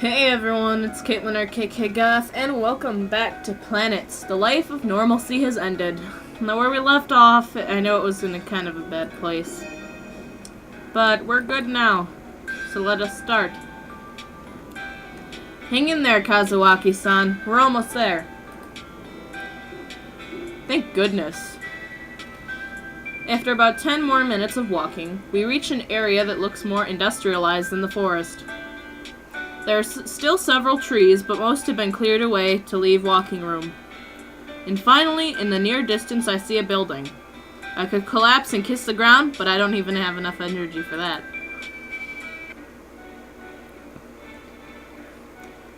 Hey everyone, it's Caitlin RKK Goth, and welcome back to Planets. The life of normalcy has ended. Now where we left off, I know it was in a kind of a bad place. But we're good now, so let us start. Hang in there, Kazuaki-san. We're almost there. Thank goodness. After about 10 more minutes of walking, we reach an area that looks more industrialized than the forest. There are still several trees, but most have been cleared away to leave walking room. And finally, in the near distance, I see a building. I could collapse and kiss the ground, but I don't even have enough energy for that.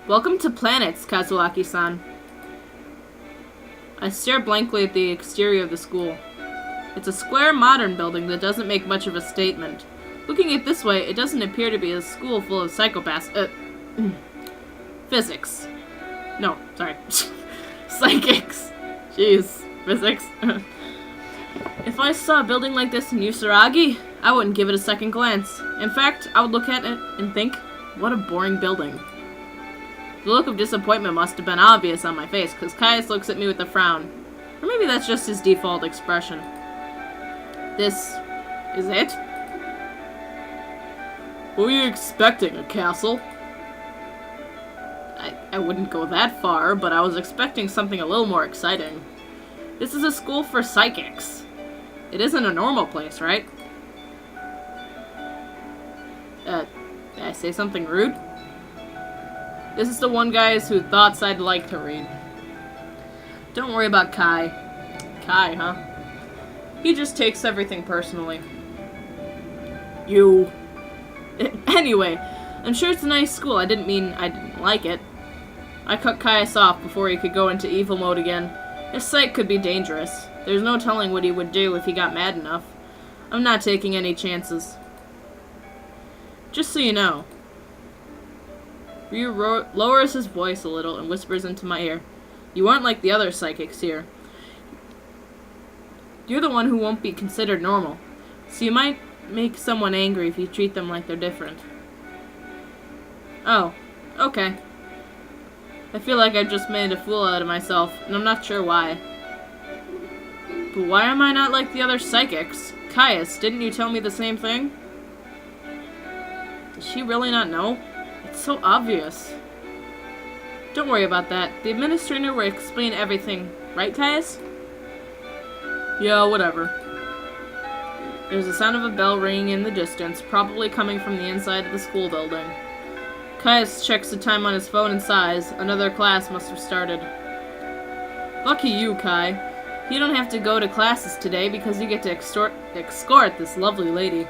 Welcome to Planets, Kazuaki-san. I stare blankly at the exterior of the school. It's a square, modern building that doesn't make much of a statement. Looking at it this way, it doesn't appear to be a school full of psychopaths. Physics. No, sorry. Psychics. Jeez. Physics. If I saw a building like this in Usaragi, I wouldn't give it a second glance. In fact, I would look at it and think, what a boring building. The look of disappointment must have been obvious on my face, because Caius looks at me with a frown. Or maybe that's just his default expression. This is it? What were you expecting, a castle? I wouldn't go that far, but I was expecting something a little more exciting. This is a school for psychics. It isn't a normal place, right? Did I say something rude? This is the one guy who thoughts I'd like to read. Don't worry about Kai. Kai, huh? He just takes everything personally. You. Anyway, I'm sure it's a nice school. I didn't mean I didn't like it. I cut Caius off before he could go into evil mode again. His sight could be dangerous. There's no telling what he would do if he got mad enough. I'm not taking any chances. Just so you know. Ryu lowers his voice a little and whispers into my ear. You aren't like the other psychics here. You're the one who won't be considered normal. So you might make someone angry if you treat them like they're different. Oh, okay. I feel like I've just made a fool out of myself, and I'm not sure why. But why am I not like the other psychics? Caius, didn't you tell me the same thing? Does she really not know? It's so obvious. Don't worry about that. The administrator will explain everything. Right, Caius? Yeah, whatever. There's the sound of a bell ringing in the distance, probably coming from the inside of the school building. Caius checks the time on his phone and sighs. Another class must have started. Lucky you, Kai. You don't have to go to classes today because you get to escort this lovely lady.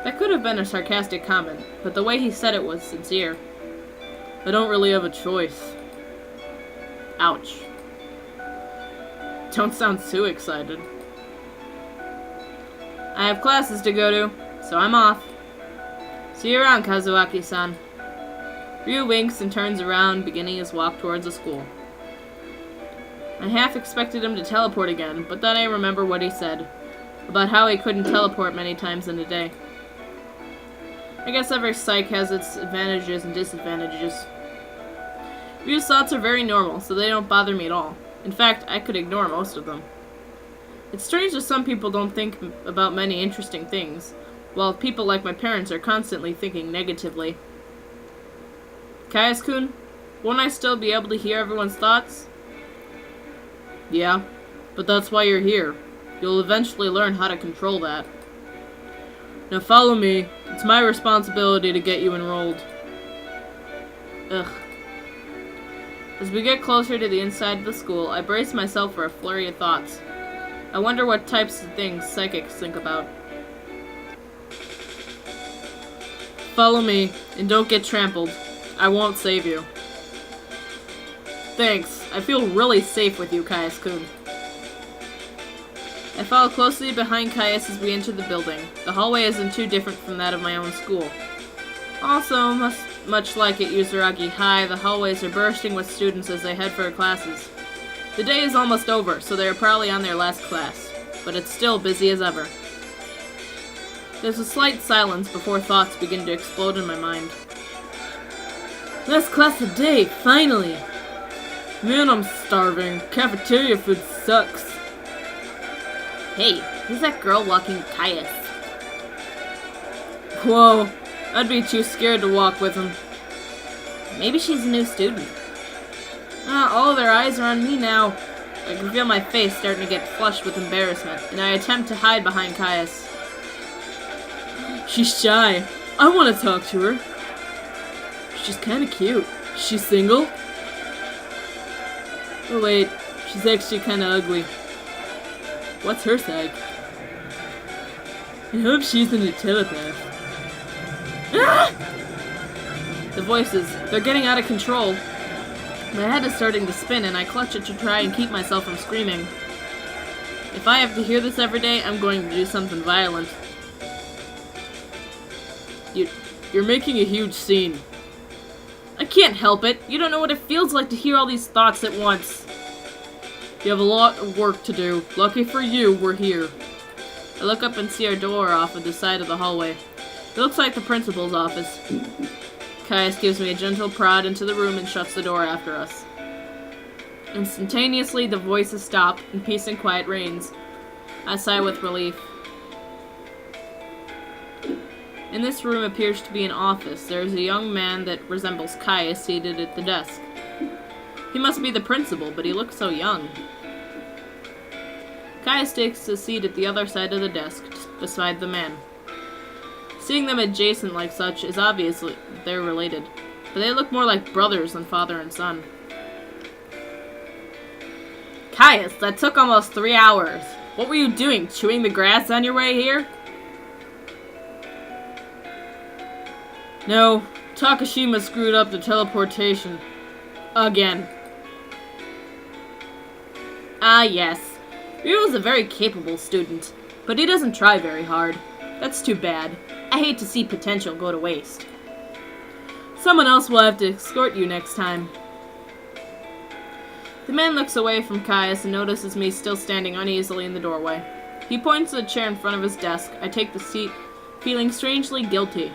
That could have been a sarcastic comment, but the way he said it was sincere. I don't really have a choice. Ouch. Don't sound too excited. I have classes to go to, so I'm off. See you around, Kazuaki-san. Ryu winks and turns around, beginning his walk towards the school. I half expected him to teleport again, but then I remember what he said, about how he couldn't teleport many times in a day. I guess every psych has its advantages and disadvantages. Ryu's thoughts are very normal, so they don't bother me at all. In fact, I could ignore most of them. It's strange that some people don't think about many interesting things, while people like my parents are constantly thinking negatively. Caius-kun, won't I still be able to hear everyone's thoughts? Yeah, but that's why you're here. You'll eventually learn how to control that. Now follow me. It's my responsibility to get you enrolled. Ugh. As we get closer to the inside of the school, I brace myself for a flurry of thoughts. I wonder what types of things psychics think about. Follow me, and don't get trampled. I won't save you. Thanks. I feel really safe with you, Caius-kun. I follow closely behind Caius as we enter the building. The hallway isn't too different from that of my own school. Also, much like at Usaragi High, the hallways are bursting with students as they head for classes. The day is almost over, so they are probably on their last class, but it's still busy as ever. There's a slight silence before thoughts begin to explode in my mind. Last class of the day, finally! Man, I'm starving. Cafeteria food sucks. Hey, who's that girl walking with Caius? Whoa, I'd be too scared to walk with him. Maybe she's a new student. All their eyes are on me now. I can feel my face starting to get flushed with embarrassment, and I attempt to hide behind Caius. She's shy. I want to talk to her. She's kind of cute. She's single? Oh wait, she's actually kind of ugly. What's her psych? I hope she's a telepath. Ah! The voices, they're getting out of control. My head is starting to spin and I clutch it to try and keep myself from screaming. If I have to hear this every day, I'm going to do something violent. You're making a huge scene. I can't help it. You don't know what it feels like to hear all these thoughts at once. You have a lot of work to do. Lucky for you, we're here. I look up and see our door off at the side of the hallway. It looks like the principal's office. Caius gives me a gentle prod into the room and shuts the door after us. Instantaneously, the voices stop and peace and quiet reigns. I sigh with relief. In this room appears to be an office. There is a young man that resembles Caius seated at the desk. He must be the principal, but he looks so young. Caius takes a seat at the other side of the desk, beside the man. Seeing them adjacent like such is obviously they're related, but they look more like brothers than father and son. Caius, that took almost 3 hours. What were you doing, chewing the grass on your way here? No, Takashima screwed up the teleportation. Again. Ah, yes. Ryu's a very capable student, but he doesn't try very hard. That's too bad. I hate to see potential go to waste. Someone else will have to escort you next time. The man looks away from Caius and notices me still standing uneasily in the doorway. He points to the chair in front of his desk. I take the seat, feeling strangely guilty.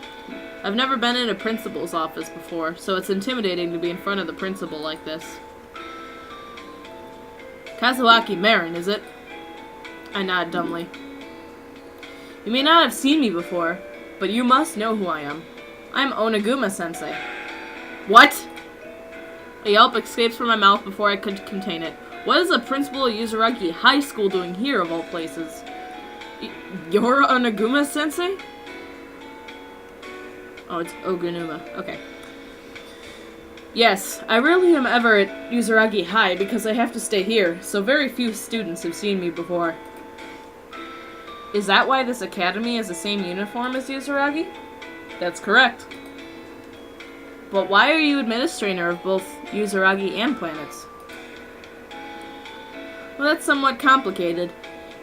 I've never been in a principal's office before, so it's intimidating to be in front of the principal like this. Kazuaki Marin, is it? I nod dumbly. You may not have seen me before, but you must know who I am. I'm Oniguma-sensei. What? A yelp escapes from my mouth before I could contain it. What is the principal of Uzuragi High School doing here, of all places? You're Oniguma-sensei? Oh, it's Ogunuma. Okay. Yes, I rarely am ever at Uzuragi High because I have to stay here, so very few students have seen me before. Is that why this academy has the same uniform as Uzuragi? That's correct. But why are you administrator of both Uzuragi and planets? Well, that's somewhat complicated.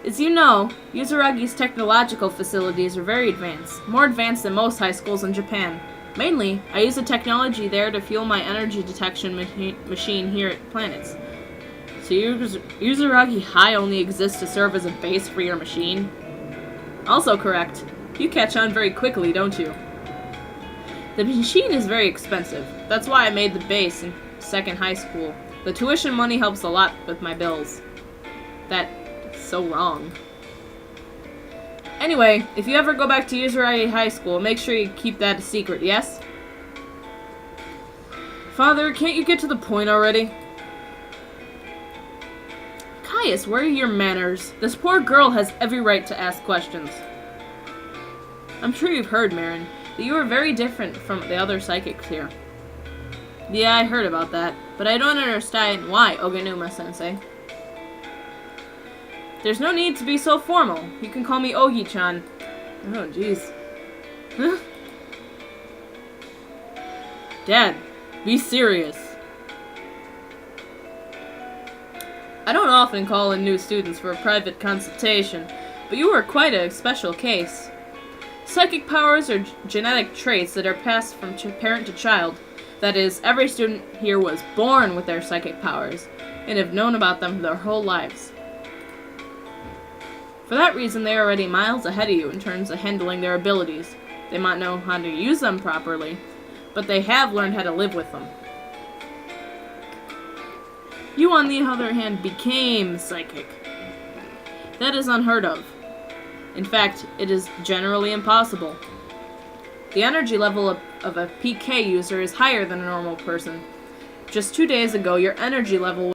As you know, Uzuragi's technological facilities are very advanced, more advanced than most high schools in Japan. Mainly, I use the technology there to fuel my energy detection machine here at planets. So Uzuragi High only exists to serve as a base for your machine? Also correct. You catch on very quickly, don't you? The machine is very expensive. That's why I made the base in second high school. The tuition money helps a lot with my bills. That's so wrong. Anyway, if you ever go back to Uzuragi High School, make sure you keep that a secret, yes? Father, can't you get to the point already? Caius, where are your manners? This poor girl has every right to ask questions. I'm sure you've heard, Marin, that you are very different from the other psychics here. Yeah, I heard about that, but I don't understand why, Ogunuma-sensei. There's no need to be so formal. You can call me Ogi-chan. Oh, jeez. Dad, be serious. I don't often call in new students for a private consultation, but you are quite a special case. Psychic powers are genetic traits that are passed from parent to child. That is, every student here was born with their psychic powers, and have known about them their whole lives. For that reason, they are already miles ahead of you in terms of handling their abilities. They might know how to use them properly, but they have learned how to live with them. You, on the other hand, became psychic. That is unheard of. In fact, it is generally impossible. The energy level of a PK user is higher than a normal person. Just 2 days ago, your energy level